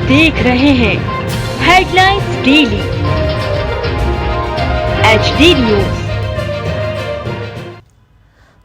देख रहे हैं headlines daily HD news.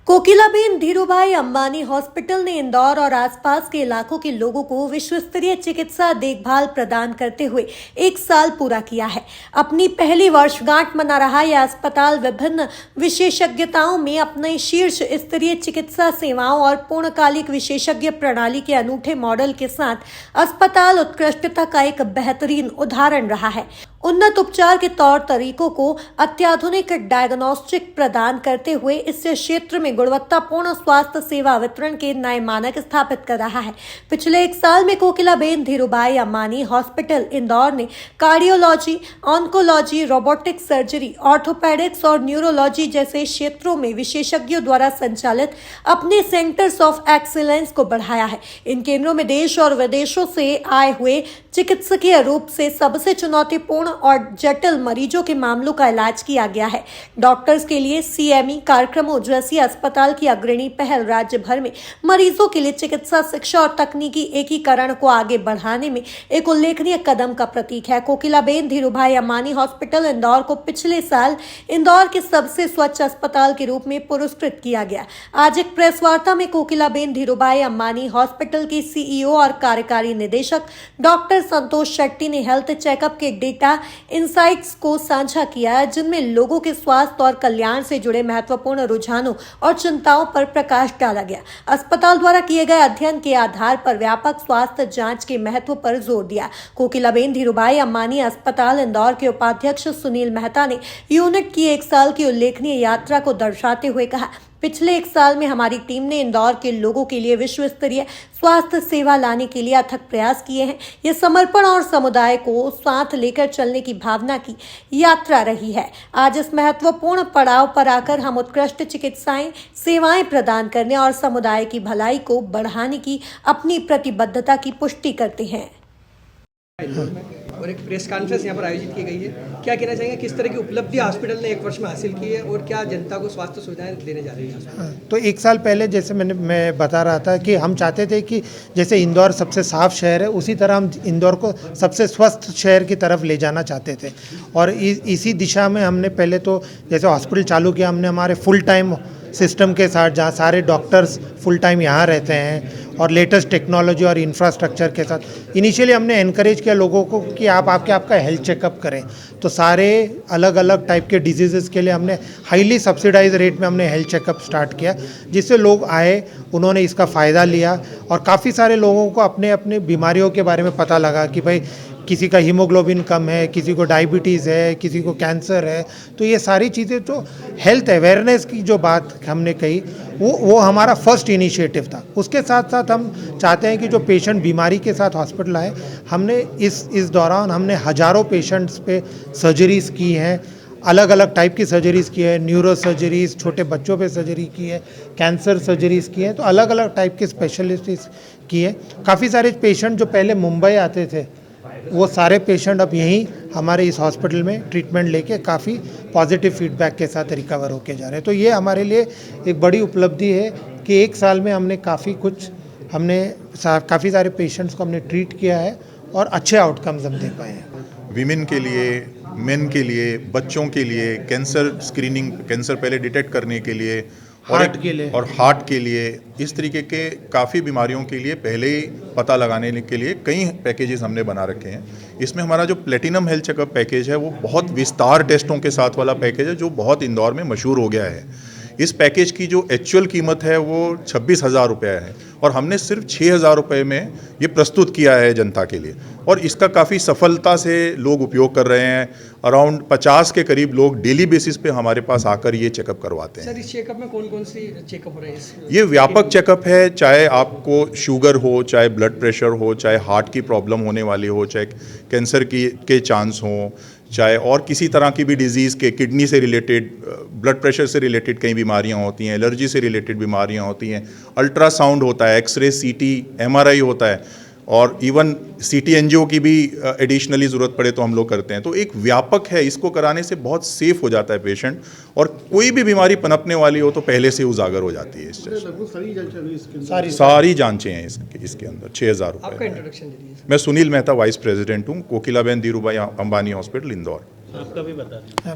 Kokilaben Dhirubhai Ambani hospital ने इंदौर और आसपास के इलाकों के लोगों को विश्व स्तरीय चिकित्सा देखभाल प्रदान करते हुए 1 साल पूरा किया है। अपनी पहली वर्षगांठ मना रहा यह अस्पताल विभिन्न विशेषज्ञताओं में अपने शीर्ष स्तरीय चिकित्सा सेवाओं और पूर्णकालिक विशेषज्ञ प्रणाली के अनूठे मॉडल के साथ अस्पताल उत्कृष्टता का एक बेहतरीन उदाहरण रहा है। उन्नत उपचार के तौर तरीकों को अत्याधुनिक डायग्नोस्टिक प्रदान करते हुए इस क्षेत्र में गुणवत्तापूर्ण स्वास्थ्य सेवा वितरण के नए मानक स्थापित कर रहा है। पिछले 1 साल में कोकिलाबेन धीरूभाई अंबानी हॉस्पिटल इंदौर ने cardiology, oncology, robotic surgery, orthopaedics और न्यूरोलॉजी जैसे क्षेत्रों में विशेषज्ञों द्वारा संचालित अपने सेंटर्स ऑफ एक्सीलेंस को बढ़ाया है। इन केंद्रों में देश और विदेशों से आए हुए चिकित्सकीय रूप से सबसे चुनौतीपूर्ण और जटिल मरीजों के मामलों का इलाज किया गया है। डॉक्टर्स के लिए CME कार्यक्रमों जैसी अस्पताल की अग्रणी पहल राज्य भर में मरीजों के लिए चिकित्सा शिक्षा और तकनीकी एकीकरण को आगे बढ़ाने में एक उल्लेखनीय कदम का प्रतीक है। कोकिलाबेन धीरूभाई अंबानी हॉस्पिटल इंदौर को पिछले साल इंदौर के सबसे स्वच्छ अस्पताल के रूप में पुरस्कृत किया गया। आज एक प्रेस वार्ता में कोकिलाबेन धीरूभाई अंबानी हॉस्पिटल के CEO और कार्यकारी निदेशक डॉक्टर संतोष शेट्टी ने हेल्थ चेकअप के डेटा इनसाइट्स को साझा किया, जिनमें लोगों के स्वास्थ्य और कल्याण से जुड़े महत्वपूर्ण रुझानों और चिंताओं पर प्रकाश डाला गया। अस्पताल द्वारा किए गए अध्ययन के आधार पर व्यापक स्वास्थ्य जांच के महत्व पर जोर दिया। कोकिलाबेन धीरूभाई अंबानी अस्पताल इंदौर के उपाध्यक्ष सुनील मेहता ने यूनिट की 1 साल की उल्लेखनीय यात्रा को दर्शाते हुए कहा, पिछले 1 साल में हमारी टीम ने इंदौर के लोगों के लिए विश्व स्तरीय स्वास्थ्य सेवा लाने के लिए अथक प्रयास किए हैं। ये समर्पण और समुदाय को साथ लेकर चलने की भावना की यात्रा रही है। आज इस महत्वपूर्ण पड़ाव पर आकर हम उत्कृष्ट चिकित्साएं सेवाएं प्रदान करने और समुदाय की भलाई को बढ़ाने की अपनी प्रतिबद्धता की पुष्टि करते हैं। और एक प्रेस कॉन्फ्रेंस यहाँ पर आयोजित की गई है। क्या कहना चाहेंगे, किस तरह की उपलब्धि हॉस्पिटल ने 1 वर्ष में हासिल की है और क्या जनता को स्वास्थ्य सुविधाएं देने जा रही है? तो 1 साल पहले जैसे मैं बता रहा था कि हम चाहते थे कि जैसे इंदौर सबसे साफ शहर है, उसी तरह हम इंदौर को सबसे स्वस्थ शहर की तरफ ले जाना चाहते थे। और इसी दिशा में हमने पहले तो जैसे हॉस्पिटल चालू किया, हमने हमारे फुल टाइम सिस्टम के साथ, जहाँ सारे डॉक्टर्स फुल टाइम यहाँ रहते हैं और लेटेस्ट टेक्नोलॉजी और इंफ्रास्ट्रक्चर के साथ इनिशियली हमने एनकरेज किया लोगों को कि आप आपका हेल्थ चेकअप करें। तो सारे अलग अलग टाइप के डिजीज़ के लिए हमने हाईली सब्सिडाइज रेट में हमने हेल्थ चेकअप स्टार्ट किया, जिससे लोग आए, उन्होंने इसका फ़ायदा लिया और काफ़ी सारे लोगों को अपने अपने बीमारियों के बारे में पता लगा कि भाई किसी का हीमोग्लोबिन कम है, किसी को डायबिटीज़ है, किसी को कैंसर है। तो ये सारी चीज़ें, तो हेल्थ अवेयरनेस की जो बात हमने कही वो हमारा फर्स्ट इनिशिएटिव था। उसके साथ साथ हम चाहते हैं कि जो पेशेंट बीमारी के साथ हॉस्पिटल आए, हमने इस दौरान हमने हज़ारों पेशेंट्स पे सर्जरीज़ की हैं, अलग अलग टाइप की सर्जरीज़ की है, न्यूरो सर्जरीज़, छोटे बच्चों पे सर्जरी की है, कैंसर सर्जरीज़ की है। तो अलग अलग टाइप के स्पेशलिस्ट की है। काफ़ी सारे पेशेंट जो पहले मुंबई आते थे, वो सारे पेशेंट अब यहीं हमारे इस हॉस्पिटल में ट्रीटमेंट लेके काफ़ी पॉजिटिव फीडबैक के साथ रिकवर होके जा रहे हैं। तो ये हमारे लिए एक बड़ी उपलब्धि है कि 1 साल में हमने काफ़ी सारे पेशेंट्स को हमने ट्रीट किया है और अच्छे आउटकम्स हम दे पाए हैं। विमेन के लिए, मेन के लिए, बच्चों के लिए, कैंसर स्क्रीनिंग, कैंसर पहले डिटेक्ट करने के लिए, हार्ट के लिए, इस तरीके के काफ़ी बीमारियों के लिए पहले ही पता लगाने के लिए कई पैकेजेस हमने बना रखे हैं। इसमें हमारा जो प्लेटिनम हेल्थ चेकअप पैकेज है, वो बहुत विस्तार टेस्टों के साथ वाला पैकेज है, जो बहुत इंदौर में मशहूर हो गया है। इस पैकेज की जो एक्चुअल कीमत है वो 26,000 रुपये है और हमने सिर्फ 6,000 रुपये में ये प्रस्तुत किया है जनता के लिए, और इसका काफ़ी सफलता से लोग उपयोग कर रहे हैं। अराउंड 50 के करीब लोग डेली बेसिस पे हमारे पास आकर ये चेकअप करवाते हैं। सर, इस चेकअप में कौन कौन सी चेकअप हो रहे हैं? ये व्यापक चेकअप है, चाहे आपको शुगर हो, चाहे ब्लड प्रेशर हो, चाहे हार्ट की प्रॉब्लम होने वाली हो, चाहे कैंसर के चांस हों, चाहे और किसी तरह की भी डिजीज़ के, किडनी से रिलेटेड, ब्लड प्रेशर से रिलेटेड कई बीमारियां होती हैं, एलर्जी से रिलेटेड बीमारियां होती हैं, अल्ट्रासाउंड होता है, एक्सरे, CT, MRI होता है। और इवन सिटी एनजीओ की भी एडिशनली ज़रूरत पड़े तो हम लोग करते हैं। तो एक व्यापक है, इसको कराने से बहुत सेफ हो जाता है पेशेंट, और कोई भी बीमारी पनपने वाली हो तो पहले से उजागर हो जाती है। इस सारी जांचें हैं इसके अंदर। 6,000 आपका रुपये। इंट्रोडक्शन दे दीजिए। मैं सुनील मेहता, वाइस प्रेसिडेंट हूँ, कोकिलाबेन धीरूभाई अंबानी हॉस्पिटल इंदौर।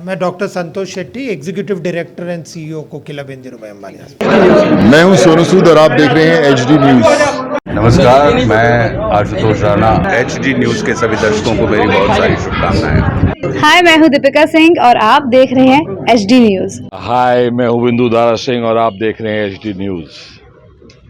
मैं doctor Santosh Shetty, executive director and CEO Kokilaben Dhirubhai Ambani. मैं हूं सोनू सूद और आप देख रहे हैं एचडी न्यूज। नमस्कार, मैं आशुतोष राणा। एचडी न्यूज के सभी दर्शकों को मेरी बहुत सारी शुभकामनाएं। हाय, मैं हूँ दीपिका सिंह और आप देख रहे हैं एचडी न्यूज। हाय, मैं हूं बिंदु दारा सिंह और आप देख रहे हैं एचडी न्यूज।